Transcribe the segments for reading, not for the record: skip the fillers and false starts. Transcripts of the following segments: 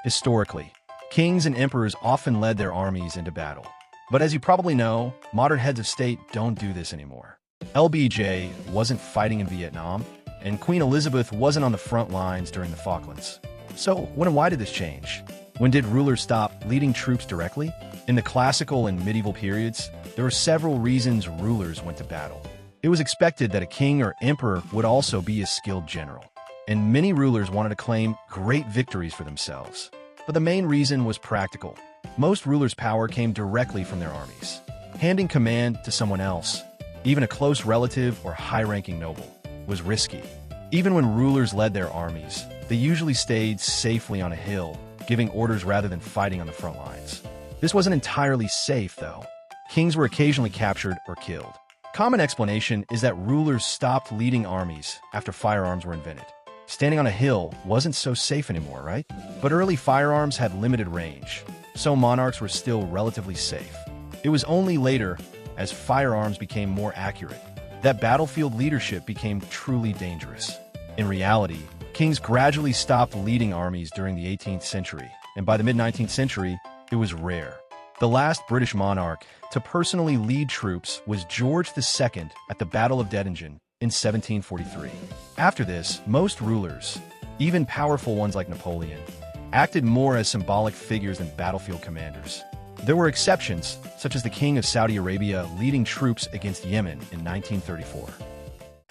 Historically, kings and emperors often led their armies into battle. But as you probably know, modern heads of state don't do this anymore. LBJ wasn't fighting in Vietnam, and Queen Elizabeth wasn't on the front lines during the Falklands. So, when and why did this change? When did rulers stop leading troops directly? In the classical and medieval periods, there were several reasons rulers went to battle. It was expected that a king or emperor would also be a skilled general, and many rulers wanted to claim great victories for themselves. But the main reason was practical. Most rulers' power came directly from their armies. Handing command to someone else, even a close relative or high-ranking noble, was risky. Even when rulers led their armies, they usually stayed safely on a hill, giving orders rather than fighting on the front lines. This wasn't entirely safe, though. Kings were occasionally captured or killed. Common explanation is that rulers stopped leading armies after firearms were invented. Standing on a hill wasn't so safe anymore, right? But early firearms had limited range, so monarchs were still relatively safe. It was only later, as firearms became more accurate, that battlefield leadership became truly dangerous. In reality, kings gradually stopped leading armies during the 18th century, and by the mid-19th century, it was rare. The last British monarch to personally lead troops was George II at the Battle of Dettingen in 1743. After this, most rulers, even powerful ones like Napoleon, acted more as symbolic figures than battlefield commanders. There were exceptions, such as the King of Saudi Arabia leading troops against Yemen in 1934.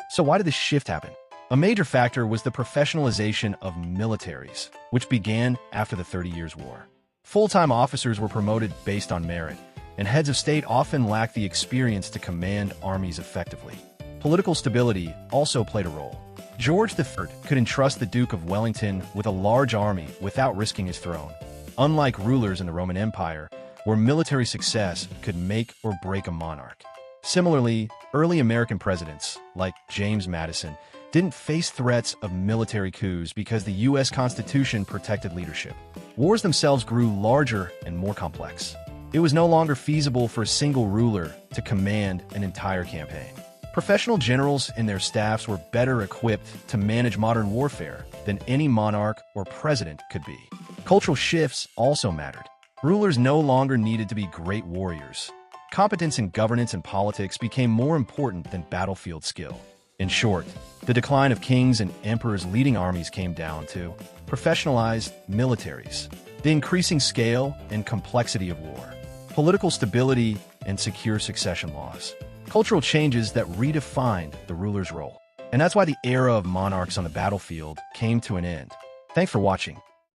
So why did this shift happen? A major factor was the professionalization of militaries, which began after the 30 Years' War. Full-time officers were promoted based on merit, and heads of state often lacked the experience to command armies effectively. Political stability also played a role. George III could entrust the Duke of Wellington with a large army without risking his throne, unlike rulers in the Roman Empire, where military success could make or break a monarch. Similarly, early American presidents, like James Madison, didn't face threats of military coups because the U.S. Constitution protected leadership. Wars themselves grew larger and more complex. It was no longer feasible for a single ruler to command an entire campaign. Professional generals and their staffs were better equipped to manage modern warfare than any monarch or president could be. Cultural shifts also mattered. Rulers no longer needed to be great warriors. Competence in governance and politics became more important than battlefield skill. In short, the decline of kings and emperors leading armies came down to professionalized militaries, the increasing scale and complexity of war, political stability, and secure succession laws, cultural changes that redefined the ruler's role. And that's why the era of monarchs on the battlefield came to an end. Thanks for watching.